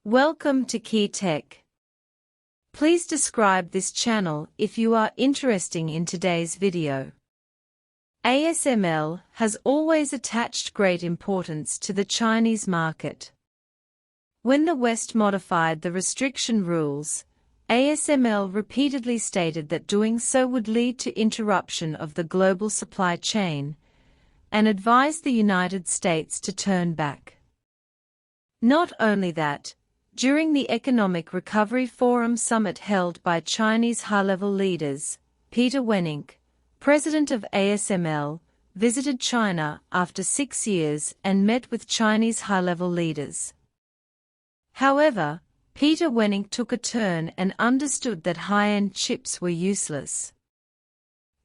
Welcome to Key Tech. Please describe this channel if you are interested in today's video. ASML has always attached great importance to the Chinese market. When the West modified the restriction rules, ASML repeatedly stated that doing so would lead to interruption of the global supply chain, and advised the United States to turn back. Not only that, during the Economic Recovery Forum summit held by Chinese high-level leaders, Peter Wennink, president of ASML, visited China after 6 years and met with Chinese high-level leaders. However, Peter Wennink took a turn and understood that high-end chips were useless.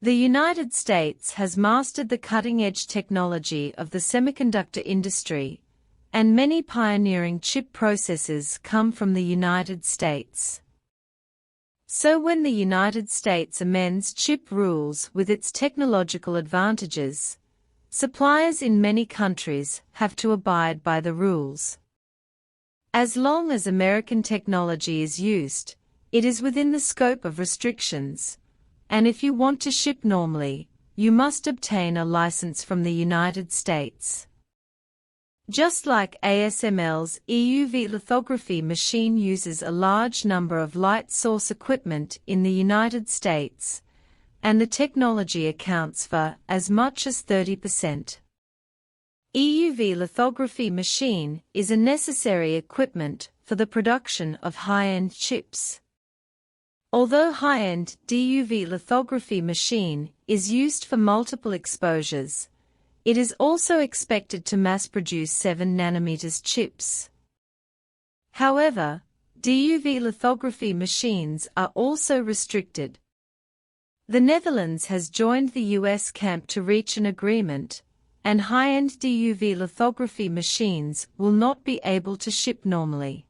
The United States has mastered the cutting-edge technology of the semiconductor industry, and many pioneering chip processes come from the United States. So when the United States amends chip rules with its technological advantages, suppliers in many countries have to abide by the rules. As long as American technology is used, it is within the scope of restrictions, and if you want to ship normally, you must obtain a license from the United States. Just like ASML's EUV lithography machine uses a large number of light source equipment in the United States, and the technology accounts for as much as 30%. EUV lithography machine is a necessary equipment for the production of high-end chips. Although high-end DUV lithography machine is used for multiple exposures, it is also expected to mass-produce 7 nanometers chips. However, DUV lithography machines are also restricted. The Netherlands has joined the US camp to reach an agreement, and high-end DUV lithography machines will not be able to ship normally.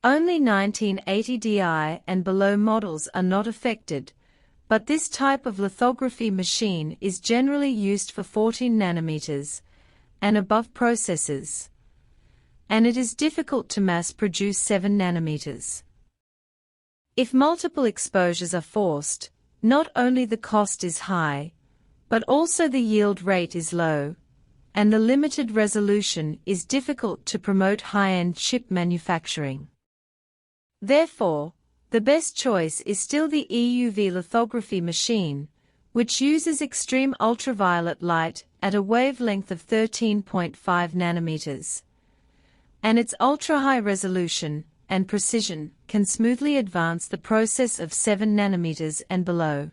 Only 1980 Di and below models are not affected, but this type of lithography machine is generally used for 14 nanometers and above processes, and it is difficult to mass-produce 7 nanometers. If multiple exposures are forced, not only the cost is high, but also the yield rate is low, and the limited resolution is difficult to promote high-end chip manufacturing. Therefore, the best choice is still the EUV lithography machine, which uses extreme ultraviolet light at a wavelength of 13.5 nanometers. And its ultra-high resolution and precision can smoothly advance the process of 7 nanometers and below.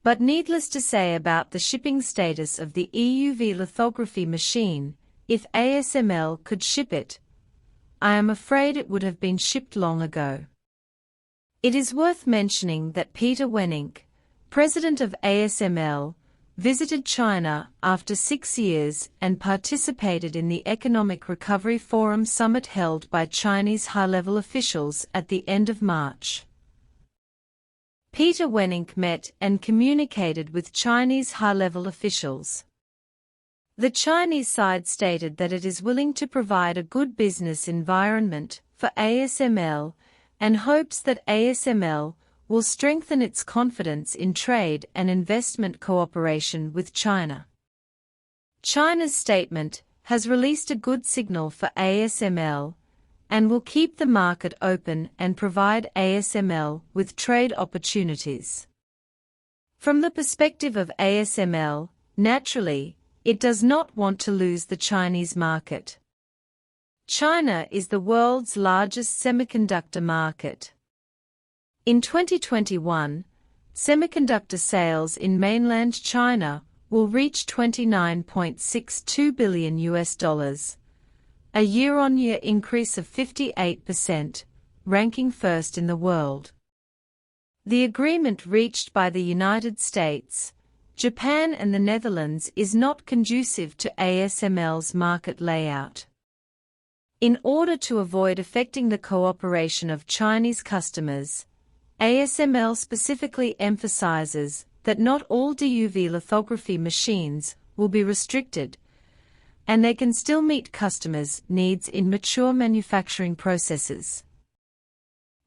But needless to say about the shipping status of the EUV lithography machine, if ASML could ship it, I am afraid it would have been shipped long ago. It is worth mentioning that Peter Wennink, president of ASML, visited China after 6 years and participated in the Economic Recovery Forum summit held by Chinese high-level officials at the end of March. Peter Wennink met and communicated with Chinese high-level officials. The Chinese side stated that it is willing to provide a good business environment for ASML and hopes that ASML will strengthen its confidence in trade and investment cooperation with China. China's statement has released a good signal for ASML and will keep the market open and provide ASML with trade opportunities. From the perspective of ASML, naturally, it does not want to lose the Chinese market. China is the world's largest semiconductor market. In 2021, semiconductor sales in mainland China will reach $29.62 billion, a year-on-year increase of 58%, ranking first in the world. The agreement reached by the United States, Japan and the Netherlands is not conducive to ASML's market layout. In order to avoid affecting the cooperation of Chinese customers, ASML specifically emphasizes that not all DUV lithography machines will be restricted, and they can still meet customers' needs in mature manufacturing processes.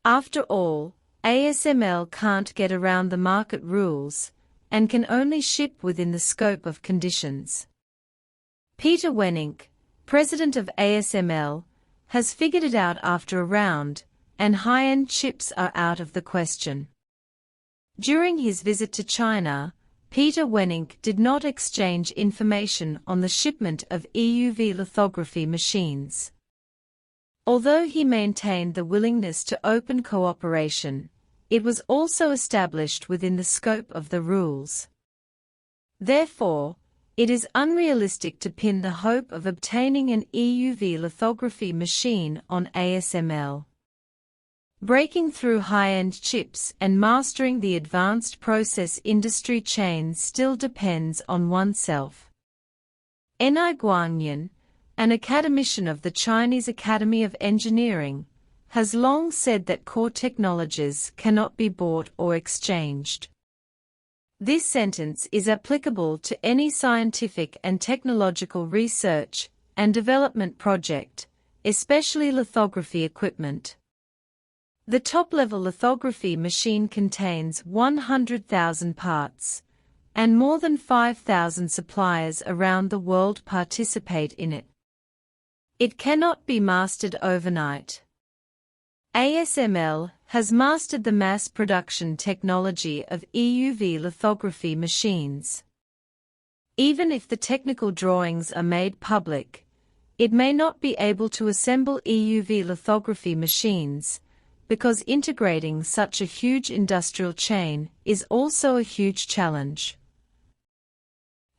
After all, ASML can't get around the market rules, and can only ship within the scope of conditions. Peter Wenink, president of ASML, has figured it out after a round, and high-end chips are out of the question. During his visit to China, Peter Wenink did not exchange information on the shipment of EUV lithography machines. Although he maintained the willingness to open cooperation, it was also established within the scope of the rules. Therefore, it is unrealistic to pin the hope of obtaining an EUV lithography machine on ASML. Breaking through high-end chips and mastering the advanced process industry chain still depends on oneself. Enai Guangyan, an academician of the Chinese Academy of Engineering, has long said that core technologies cannot be bought or exchanged. This sentence is applicable to any scientific and technological research and development project, especially lithography equipment. The top-level lithography machine contains 100,000 parts, and more than 5,000 suppliers around the world participate in it. It cannot be mastered overnight. ASML has mastered the mass production technology of EUV lithography machines. Even if the technical drawings are made public, it may not be able to assemble EUV lithography machines, because integrating such a huge industrial chain is also a huge challenge.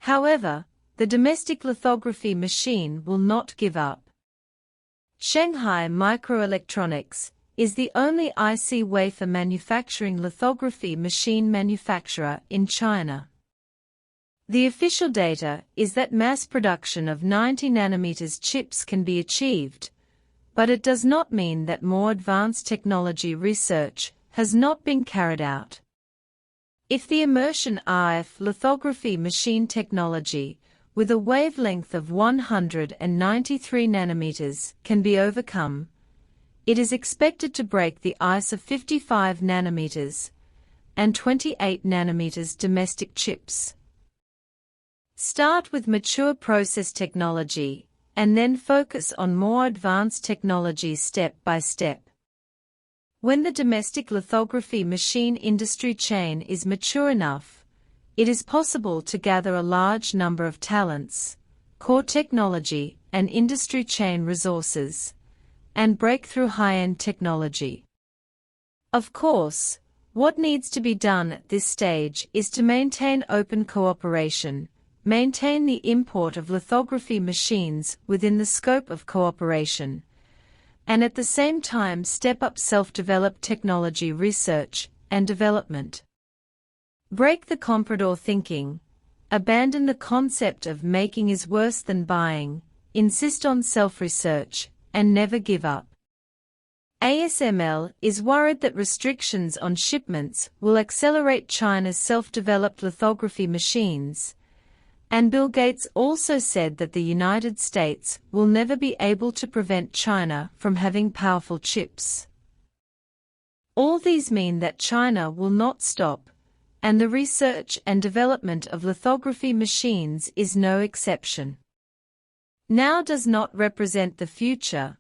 However, the domestic lithography machine will not give up. Shanghai Microelectronics is the only IC wafer manufacturing lithography machine manufacturer in China. The official data is that mass production of 90 nanometers chips can be achieved, but it does not mean that more advanced technology research has not been carried out. If the immersion RF lithography machine technology with a wavelength of 193 nanometers can be overcome, it is expected to break the ice of 55 nanometers and 28 nanometers domestic chips. Start with mature process technology, and then focus on more advanced technology step by step. When the domestic lithography machine industry chain is mature enough, it is possible to gather a large number of talents, core technology, and industry chain resources, and break through high-end technology. Of course, what needs to be done at this stage is to maintain open cooperation, maintain the import of lithography machines within the scope of cooperation, and at the same time step up self-developed technology research and development. Break the comprador thinking, abandon the concept of making is worse than buying, insist on self-research, and never give up. ASML is worried that restrictions on shipments will accelerate China's self-developed lithography machines, and Bill Gates also said that the United States will never be able to prevent China from having powerful chips. All these mean that China will not stop, and the research and development of lithography machines is no exception. Now does not represent the future,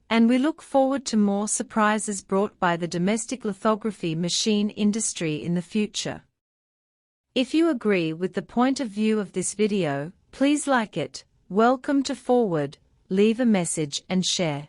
and we look forward to more surprises brought by the domestic lithography machine industry in the future. If you agree with the point of view of this video, please like it, welcome to Forward, leave a message and share.